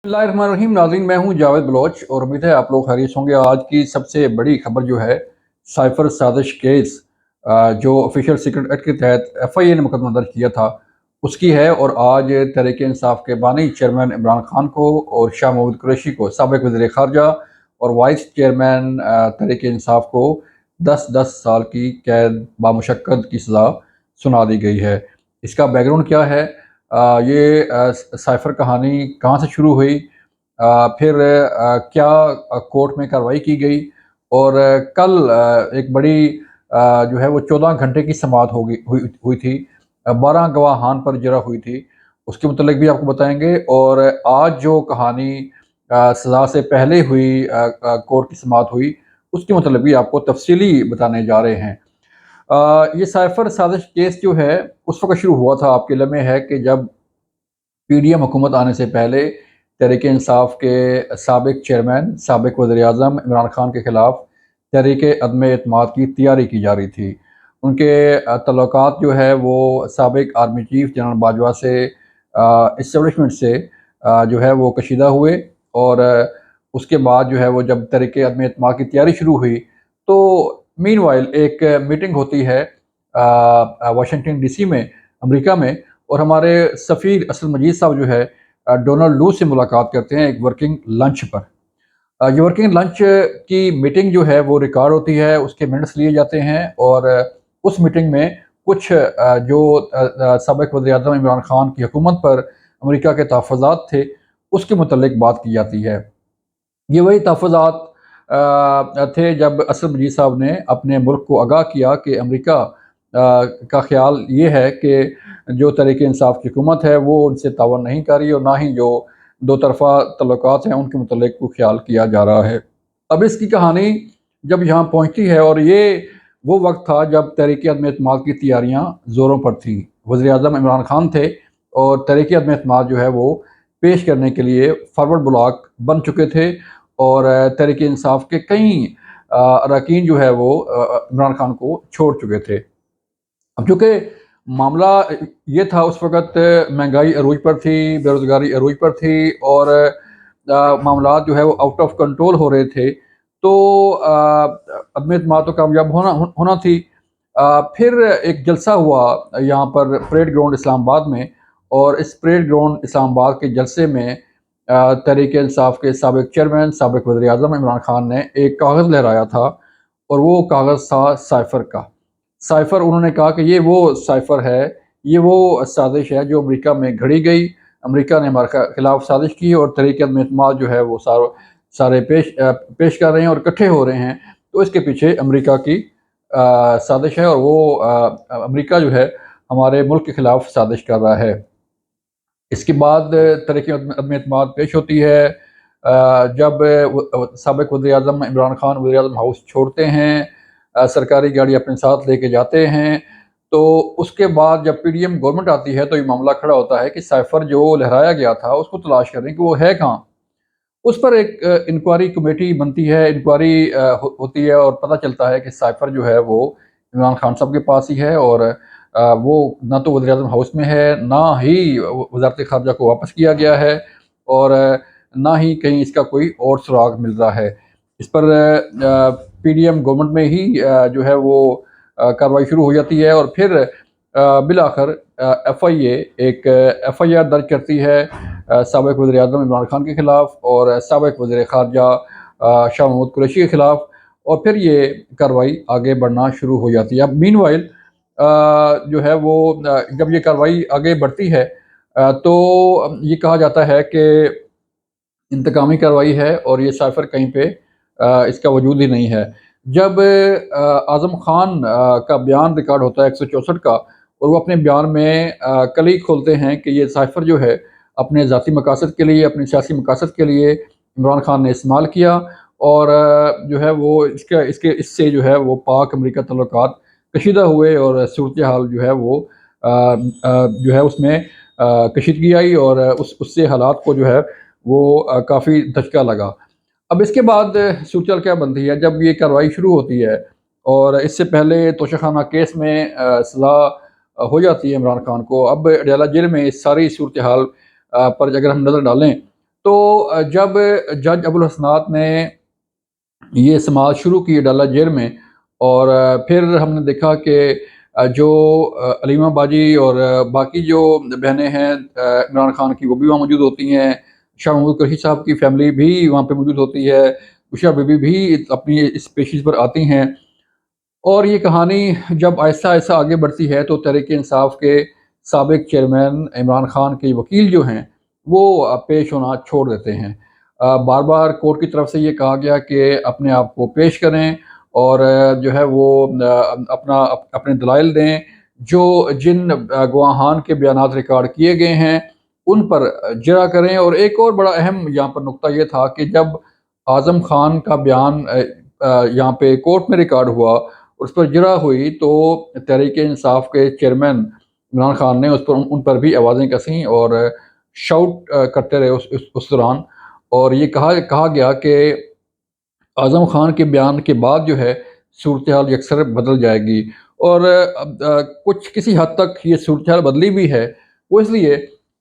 बिस्मिल्लाहिर्रहमानिर्रहीम। नाज़रीन, मैं हूं जावेद बलोच और उम्मीद है आप लोग खैरियत होंगे। आज की सबसे बड़ी खबर जो है साइफर साजिश केस जो ऑफिशियल सीक्रेट एक्ट के तहत FIA ने मुकदमा दर्ज किया था उसकी है। और आज तहरीक इंसाफ के बानी चेयरमैन इमरान खान को और शाह महमूद कुरैशी को साबिक़ वज़ीर ख़ारजा और वाइस चेयरमैन तहरीक इंसाफ को 10-10 साल की कैद बामुशक्क़त की सज़ा सुना दी गई है। इसका बैकग्राउंड क्या है, ये साइफर कहानी कहाँ से शुरू हुई, फिर क्या कोर्ट में कार्रवाई की गई और कल एक बड़ी जो है वो 14 घंटे की समाअत हुई थी। 12 गवाहान पर जरा हुई थी, उसके मुतल्लिक भी आपको बताएंगे। और आज जो कहानी सज़ा से पहले हुई कोर्ट की समाअत हुई उसके मुतल्लिक भी आपको तफसीली बताने जा रहे हैं। ये साइफर साजिश केस जो है उस वक्त शुरू हुआ था, आपके इल्म में है कि जब PDM हुकूमत आने से पहले तहरीक इंसाफ के साबिक़ चेयरमैन साबिक़ वज़ीर-ए-आज़म इमरान खान के ख़िलाफ़ तहरीक अदम एतमाद की तैयारी की जा रही थी। उनके तल्लुकात जो है वो साबिक़ आर्मी चीफ़ जनरल बाजवा से इस्टेब्लिशमेंट से जो है वो कशीदा हुए। और उसके बाद जो है वो जब तहरीक अदम एतमाद की तैयारी शुरू हुई तो मीनवाइल एक मीटिंग होती है वाशिंगटन DC में, अमेरिका में। और हमारे सफ़ीर असद मजीद साहब जो है डोनाल्ड लू से मुलाकात करते हैं एक वर्किंग लंच पर। ये वर्किंग लंच की मीटिंग जो है वो रिकॉर्ड होती है, उसके मिनट्स लिए जाते हैं। और उस मीटिंग में कुछ जो साबिक़ वज़ीर-ए-आज़म इमरान खान की हुकूमत पर अमेरिका के तहफ़्फ़ुज़ात थे उसके मुतल्लिक बात की जाती है। ये वही तहफ़्फ़ुज़ात थे जब असद मजीद साहब ने अपने मुल्क को आगाह किया कि अमेरिका का ख़्याल ये है कि जो तहरीक इंसाफ की हुकूमत है वो उनसे तावन नहीं कर रही और ना ही जो दो तरफ़ा तल्लुकात हैं उनके मुतल्लिक को ख्याल किया जा रहा है। अब इसकी कहानी जब यहाँ पहुँचती है, और ये वो वक्त था जब तहरीक अदम एतमाद की तैयारियाँ ज़ोरों पर थीं। वज़ीर-ए-आज़म इमरान खान थे और तहरीक अदम एतमाद जो है वो पेश करने के लिए फॉरवर्ड ब्लॉक बन चुके थे। और तहरीक इंसाफ के कई अरकान जो है वो इमरान खान को छोड़ चुके थे। अब चूँकि मामला ये था, उस वक़्त महंगाई अरूज पर थी, बेरोज़गारी अरूज पर थी और मामलात जो है वो आउट ऑफ कंट्रोल हो रहे थे। तो अदम एतमाद तो कामयाब होना थी। फिर एक जलसा हुआ यहाँ पर परेड ग्राउंड इस्लामाबाद में। और इस परेड ग्राउंड इस्लामाबाद के जलसे में तहरीक इंसाफ के साबिक़ चेयरमैन साबिक़ वज़ीर-ए-आज़म इमरान खान ने एक कागज़ लहराया था और वो कागज़ था साइफर का। साइफर, उन्होंने कहा कि ये वो साइफर है, ये वो साजिश है जो अमेरिका में घड़ी गई। अमेरिका ने हमारे खिलाफ साजिश की और तहरीक अदम एतमाद जो है वो सारे पेश कर रहे हैं और इकट्ठे हो रहे हैं। तो इसके पीछे अमेरिका की साजिश है और वो अमेरिका जो है हमारे मुल्क के खिलाफ साजिश कर रहा है। इसके बाद तहरीक अदम एतमाद पेश होती है जब साबिक़ वज़ीर-ए-आज़म इमरान खान वज़ीर-ए-आज़म हाउस छोड़ते हैं, सरकारी गाड़ी अपने साथ लेके जाते हैं। तो उसके बाद जब PDM गवर्नमेंट आती है तो ये मामला खड़ा होता है कि साइफर जो लहराया गया था उसको तलाश करें कि वो है कहाँ। उस पर एक इंक्वायरी कमेटी बनती है, इंक्वायरी होती है और पता चलता है कि साइफर जो है वो इमरान खान साहब के पास ही है। और वो ना तो वज़ीर-ए-आज़म हाउस में है, ना ही वज़ारत ख़ारजा को वापस किया गया है और ना ही कहीं इसका कोई और सुराग मिल रहा है। इस पर PDM गवर्नमेंट में ही जो है वो कार्रवाई शुरू हो जाती है। और फिर बिलाखिर FIA एक FIR दर्ज करती है साबिक़ वज़ीर-ए-आज़म इमरान खान के ख़िलाफ़ और साबिक़ वज़ीर ख़ारजा शाह महमूद कुरैशी के ख़िलाफ़। और फिर ये कार्रवाई आगे बढ़ना शुरू हो जाती है। अब मीनवाइल जो है वो जब ये कार्रवाई आगे बढ़ती है तो ये कहा जाता है कि इंतकामी कार्रवाई है और ये साइफर कहीं पे इसका वजूद ही नहीं है। जब आज़म खान का बयान रिकॉर्ड होता है 164 का, और वो अपने बयान में कली खोलते हैं कि ये साइफर जो है अपने ज़ाती मकासद के लिए, अपने सियासी मकासद के लिए इमरान खान ने इस्तेमाल किया। और जो है वो इससे जो है वो पाक अमेरिका तल्लुकात कशीदा हुए और सूरत हाल जो है वो जो है उसमें कशीदगी आई और उससे हालात को जो है वो काफ़ी धचका लगा। अब इसके बाद सूरत क्या बनती है जब ये कार्रवाई शुरू होती है। और इससे पहले तोशाखाना केस में सज़ा हो जाती है इमरान खान को। अब अडयाला जेल में इस सारी सूरत हाल पर अगर हम नज़र डालें تو جب جج ابوالحسنات نے یہ سماعت شروع کی ڈالا جیل میں، اور پھر ہم نے دیکھا کہ جو علیمہ باجی اور باقی جو بہنیں ہیں عمران خان کی، وہ بھی وہاں موجود ہوتی ہیں، شاہ محمود قریشی صاحب کی فیملی بھی وہاں پہ موجود ہوتی ہے، عشا بی بی بھی اپنی اس پیشی پر آتی ہیں، اور یہ کہانی جب آہستہ آہستہ آگے بڑھتی ہے تو تحریک انصاف کے سابق چیئرمین عمران خان کے وکیل جو ہیں وہ پیش ہونا چھوڑ دیتے ہیں۔ بار بار کورٹ کی طرف سے یہ کہا گیا کہ اپنے آپ کو پیش کریں، اور جو ہے وہ اپنے دلائل دیں، جو جن گواہان کے بیانات ریکارڈ کیے گئے ہیں ان پر جرا کریں۔ اور ایک اور بڑا اہم یہاں پر نقطہ یہ تھا کہ جب اعظم خان کا بیان یہاں پہ کورٹ میں ریکارڈ ہوا، اس پر جرا ہوئی، تو تحریک انصاف کے چیئرمین عمران خان نے ان پر بھی آوازیں کسیں اور شاؤٹ کرتے رہے اس دوران، اور یہ کہا گیا کہ اعظم خان کے بیان کے بعد جو ہے صورتحال یکسر بدل جائے گی، اور کچھ کسی حد تک یہ صورتحال بدلی بھی ہے۔ وہ اس لیے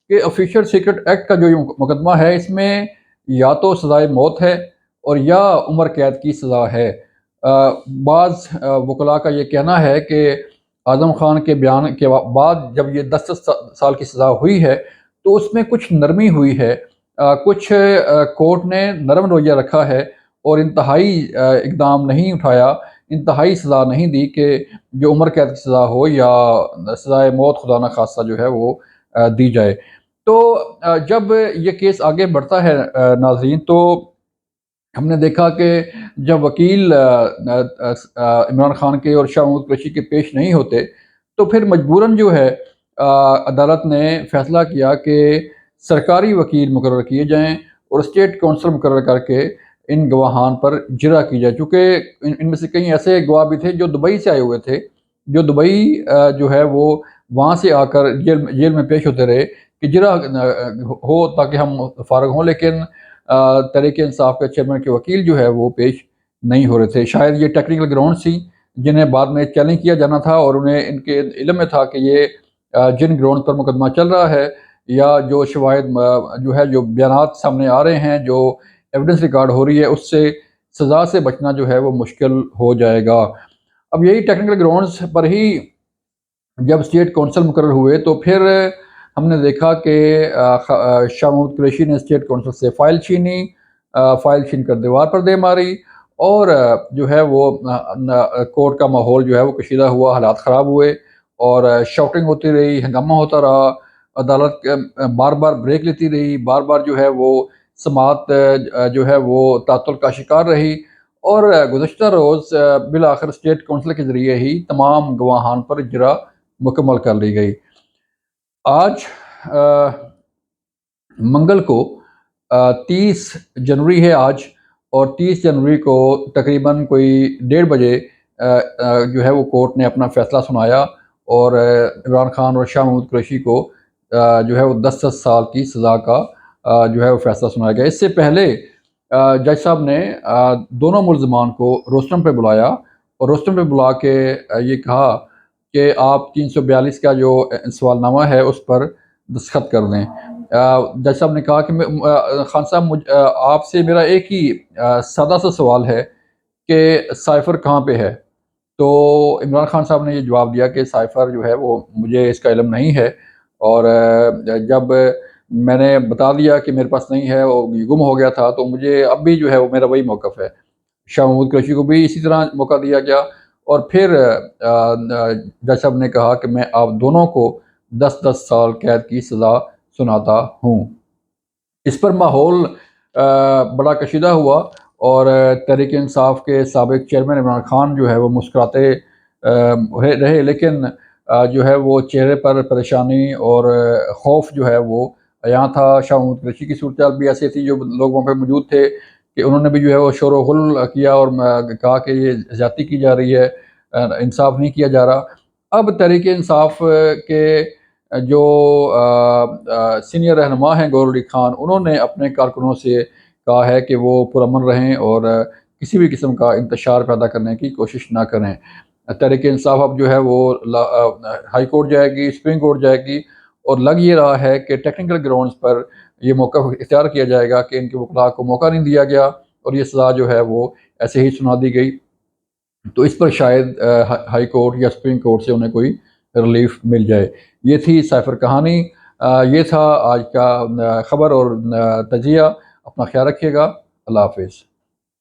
کہ آفیشل سیکرٹ ایکٹ کا جو یہ مقدمہ ہے، اس میں یا تو سزائے موت ہے اور یا عمر قید کی سزا ہے۔ بعض وکلاء کا یہ کہنا ہے کہ اعظم خان کے بیان کے بعد جب یہ 10 سال کی سزا ہوئی ہے تو اس میں کچھ نرمی ہوئی ہے، کچھ کورٹ نے نرم رویہ رکھا ہے اور انتہائی اقدام نہیں اٹھایا، انتہائی سزا نہیں دی کہ جو عمر قید کی سزا ہو یا سزائے موت خدا نخواستہ جو ہے وہ دی جائے۔ تو جب یہ کیس آگے بڑھتا ہے ناظرین، تو ہم نے دیکھا کہ جب وکیل عمران خان کے اور شاہ محمود قریشی کے پیش نہیں ہوتے تو پھر مجبوراً جو ہے عدالت نے فیصلہ کیا کہ سرکاری وکیل مقرر کیے جائیں اور اسٹیٹ کونسل مقرر کر کے ان گواہان پر جرا کی جائے، چونکہ ان میں سے کئی ایسے گواہ بھی تھے جو دبئی سے آئے ہوئے تھے، جو دبئی جو ہے وہ وہاں سے آ کر جیل میں پیش ہوتے رہے کہ جرا ہو تاکہ ہم فارغ ہوں، لیکن تحریک انصاف کے چیئرمین کے وکیل جو ہے وہ پیش نہیں ہو رہے تھے۔ شاید یہ ٹیکنیکل گراؤنڈ تھی جنہیں بعد میں چیلنج کیا جانا تھا، اور انہیں ان کے علم میں تھا کہ یہ جن گراؤنڈ پر مقدمہ چل رہا ہے یا جو شواہد جو ہے جو بیانات سامنے آ رہے ہیں، جو ایویڈنس ریکارڈ ہو رہی ہے، اس سے سزا سے بچنا جو ہے وہ مشکل ہو جائے گا۔ اب یہی ٹیکنیکل گراؤنڈز پر ہی جب اسٹیٹ کونسل مقرر ہوئے تو پھر ہم نے دیکھا کہ شاہ محمود قریشی نے اسٹیٹ کونسل سے فائل چھینی، فائل چھین کر دیوار پر دے ماری، اور جو ہے وہ کورٹ کا ماحول جو ہے وہ کشیدہ ہوا، حالات خراب ہوئے، اور شاؤٹنگ ہوتی رہی، ہنگامہ ہوتا رہا، عدالت بار بار بریک لیتی رہی، بار بار جو ہے وہ سماعت جو ہے وہ تعطل کا شکار رہی، اور گزشتہ روز بالآخر اسٹیٹ کونسل کے ذریعے ہی تمام گواہان پر اجرا مکمل کر لی گئی۔ آج منگل کو 30 جنوری ہے آج، اور 30 جنوری کو تقریباً کوئی 1:30 بجے جو ہے وہ کورٹ نے اپنا فیصلہ سنایا، اور عمران خان اور شاہ محمود قریشی کو جو ہے وہ 10 سال کی سزا کا جو ہے وہ فیصلہ سنایا گیا۔ اس سے پہلے جج صاحب نے دونوں ملزمان کو روسٹرم پہ بلایا، اور روسٹرم پہ بلا کے یہ کہا کہ آپ 342 کا جو سوال نامہ ہے اس پر دستخط کر دیں۔ جج صاحب نے کہا کہ خان صاحب آپ سے میرا ایک ہی سادہ سا سوال ہے کہ سائفر کہاں پہ ہے؟ تو عمران خان صاحب نے یہ جواب دیا کہ سائفر جو ہے وہ مجھے اس کا علم نہیں ہے، اور جب میں نے بتا دیا کہ میرے پاس نہیں ہے، وہ گم ہو گیا تھا، تو مجھے اب بھی جو ہے وہ میرا وہی موقف ہے۔ شاہ محمود قریشی کو بھی اسی طرح موقع دیا گیا، اور پھر جج صاحب نے کہا کہ میں آپ دونوں کو 10 سال قید کی سزا سناتا ہوں۔ اس پر ماحول بڑا کشیدہ ہوا، اور تحریک انصاف کے سابق چیئرمین عمران خان جو ہے وہ مسکراتے رہے، لیکن جو ہے وہ چہرے پر پریشانی اور خوف جو ہے وہ یہاں تھا۔ شاہ محمود قریشی کی صورتحال بھی ایسی تھی، جو لوگ وہاں پہ موجود تھے، کہ انہوں نے بھی جو ہے وہ شور و غل کیا اور کہا کہ یہ زیادتی کی جا رہی ہے، انصاف نہیں کیا جا رہا۔ اب تحریک انصاف کے جو سینئر رہنما ہیں گور علی خان، انہوں نے اپنے کارکنوں سے کہا ہے کہ وہ پرامن رہیں اور کسی بھی قسم کا انتشار پیدا کرنے کی کوشش نہ کریں۔ تحریک انصاف اب جو ہے وہ ہائی کورٹ جائے گی، سپریم کورٹ جائے گی، اور لگ یہ رہا ہے کہ ٹیکنیکل گراؤنڈز پر یہ موقع اختیار کیا جائے گا کہ ان کے وکلاء کو موقع نہیں دیا گیا اور یہ سزا جو ہے وہ ایسے ہی سنا دی گئی، تو اس پر شاید ہائی کورٹ یا سپریم کورٹ سے انہیں کوئی ریلیف مل جائے۔ یہ تھی سائفر کہانی، یہ تھا آج کا خبر اور تجزیہ۔ اپنا خیال رکھیے گا، اللہ حافظ۔